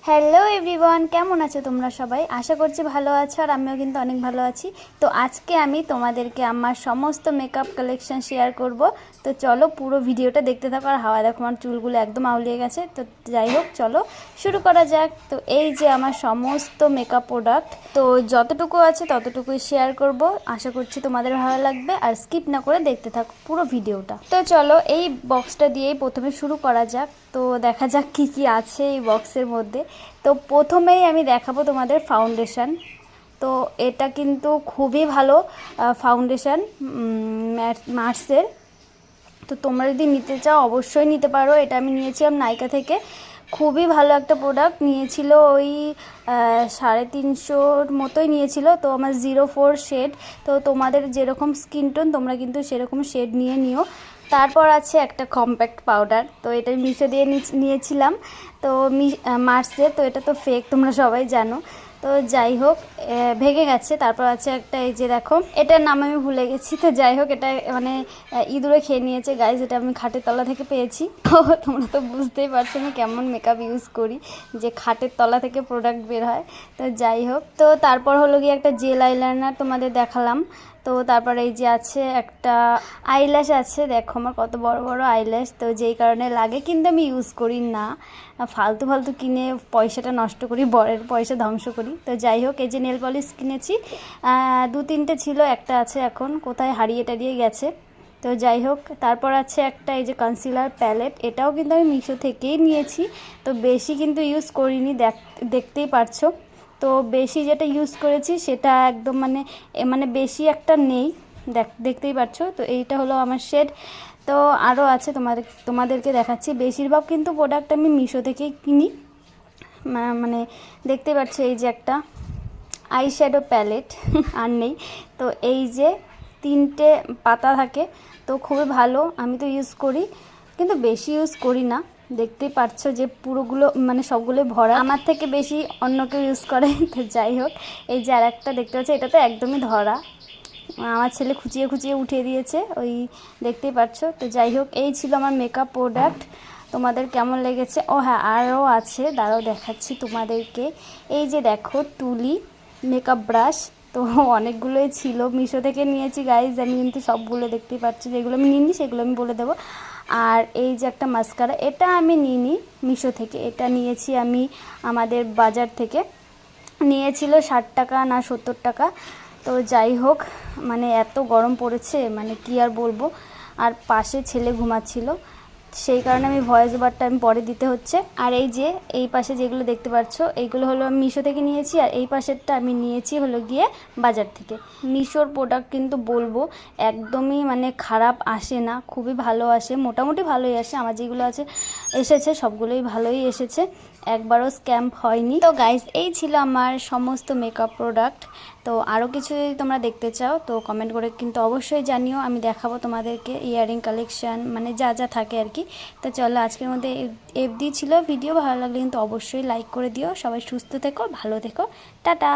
Hello everyone, কেমন আছো তোমরা সবাই? আশা করছি ভালো আছো, আর আমিও কিন্তু অনেক ভালো আছি। তো আজকে আমি তোমাদেরকে আমার সমস্ত মেকআপ কালেকশন শেয়ার করব। তো চলো পুরো ভিডিওটা দেখতে থাকো। আর হাওয়া দেখো, আমার চুলগুলো একদম আউলিয়ে গেছে। তো যাই হোক, চলো শুরু করা যাক। তো এই যে আমার সমস্ত মেকআপ প্রোডাক্ট, তো যতটুকু আছে ততটুকুই শেয়ার করব। আশা করছি তোমাদের ভালো লাগবে, আর স্কিপ না করে দেখতে থাকো পুরো ভিডিওটা। তো চলো এই বক্সটা দিয়েই প্রথমে শুরু করা যাক। তো দেখা যাক কি কি আছে এই বক্সের মধ্যে। তো প্রথমেই আমি দেখাবো তোমাদের ফাউন্ডেশন। তো এটা কিন্তু খুবই ভালো ফাউন্ডেশন, মার্সের। তো তোমরা যদি নিতে চাও অবশ্যই নিতে পারো। এটা আমি নিয়েছিলাম নাইকা থেকে। খুবই ভালো একটা প্রোডাক্ট নিয়েছিল, ওই 350 মতোই নিয়েছিল। তো আমার 04 শেড। তো তোমাদের যেরকম স্কিন টোন তোমরা কিন্তু সেরকম শেড নিয়ে নিও। তারপর আছে একটা কম্প্যাক্ট পাউডার। তো এটা মিশো দিয়ে নিয়েছিলাম। তো মার্সের। তো এটা তো ফেক, তোমরা সবাই জানো। তো যাই হোক, ভেঙে গেছে। তারপর আছে একটা, এই যে দেখো, এটার নাম আমি ভুলে গেছি। তো যাই হোক, এটা মানে ইঁদুরে খেয়ে নিয়েছে গাইজ। এটা আমি খাটের তলা থেকে পেয়েছি। তো তোমরা তো বুঝতেই পারছো আমি কেমন মেকআপ ইউজ করি, যে খাটের তলা থেকে প্রোডাক্ট বের হয়। তো যাই হোক, তো তারপর হলো গিয়ে একটা জেল আইলাইনার তোমাদের দেখালাম। তো তারপরে এই যে আছে একটা আইল্যাশ আছে। দেখো আমার কত বড় বড় আইল্যাশ। তো যেই কারণে লাগে, কিন্তু আমি ইউজ করি না, ফালতু ফালতু কিনে পয়সাটা নষ্ট করি, বরের পয়সা ধ্বংস করি। তো যাই হোক, এই যে নেল পলিশ কিনেছি, 2-3টে ছিল, একটা আছে এখন, কোথায় হারিয়ে টারিয়ে গেছে। তো যাই হোক, তারপর আছে একটা এই যে কনসিলার প্যালেট। এটাও কিন্তু আমি মিশো থেকেই নিয়েছি। তো বেশি কিন্তু ইউজ করিনি, দেখতেই পারছো। তো বেশি যেটা ইউজ করেছি সেটা একদম মানে বেশি একটা নেই, দেখতেই পাচ্ছ। তো এইটা হলো আমার শেড। তো আরও আছে, তোমাদেরকে দেখাচ্ছি। বেশিরভাগ কিন্তু প্রোডাক্ট আমি মিশো থেকেই কিনি। মানে দেখতেই পাচ্ছ, এই যে একটা আই শ্যাডো প্যালেট আর নেই। তো এই যে 3টে পাতা থাকে, তো খুবই ভালো, আমি তো ইউজ করি, কিন্তু বেশি ইউজ করি না। দেখতেই পারছো যে পুরোগুলো মানে সবগুলো ভরা, আমার থেকে বেশি অন্য কেউ ইউজ করে। তো যাই হোক, এই যে আর একটা দেখতে পাচ্ছি, এটা তো একদমই ধরা, আমার ছেলে খুঁচিয়ে খুঁচিয়ে উঠিয়ে দিয়েছে, ওই দেখতেই পাচ্ছো। তো যাই হোক, এই ছিল আমার মেকআপ প্রোডাক্ট। তোমাদের কেমন লেগেছে? ও হ্যাঁ, আরও আছে, দাঁড়াও দেখাচ্ছি তোমাদেরকে। এই যে দেখো, তুলি মেকআপ ব্রাশ। তো অনেকগুলোই ছিল, মিশো থেকে নিয়েছি গাইজ। আমি কিন্তু সবগুলো দেখতেই পাচ্ছি, যেগুলো আমি নিইনি সেগুলো আমি বলে দেবো। আর এই যে একটা মাস্কারা, এটা আমি নিইনি মিশো থেকে, এটা নিয়েছি আমি আমাদের বাজার থেকে। নিয়েছিল 60 টাকা না 70 টাকা। তো যাই হোক, মানে এত গরম পড়েছে, মানে কি আর বলবো। আর পাশে ছেলে ঘুমাচ্ছিল, সেই কারণে আমি ভয়েস ওভারটা আমি পরে দিতে হচ্ছে। আর এই যে এই পাশে যেগুলো দেখতে পাচ্ছ, এইগুলো হলো আমি মিশো থেকে নিয়েছি, আর এই পাশেরটা আমি নিয়েছি হলো গিয়ে বাজার থেকে। মিশোর প্রোডাক্ট কিন্তু বলবো একদমই মানে খারাপ আসে না, খুবই ভালো আসে, মোটামুটি ভালোই আসে। আমার যেগুলো এসেছে সবগুলোই ভালোই এসেছে, একবারও স্ক্যাম হয়নি। তো গাইস, এই ছিল আমার সমস্ত মেকআপ প্রোডাক্ট। তো আরও কিছু যদি তোমরা দেখতে চাও তো কমেন্ট করে কিন্তু অবশ্যই জানিও, আমি দেখাবো তোমাদেরকে ইয়ারিং কালেকশান, মানে যা যা থাকে আর কি। তো চলো, আজকের মধ্যে এফডি ছিল ভিডিও। ভালো লাগলে কিন্তু অবশ্যই লাইক করে দিও। সবাই সুস্থ থেকো, ভালো থেকো, টাটা।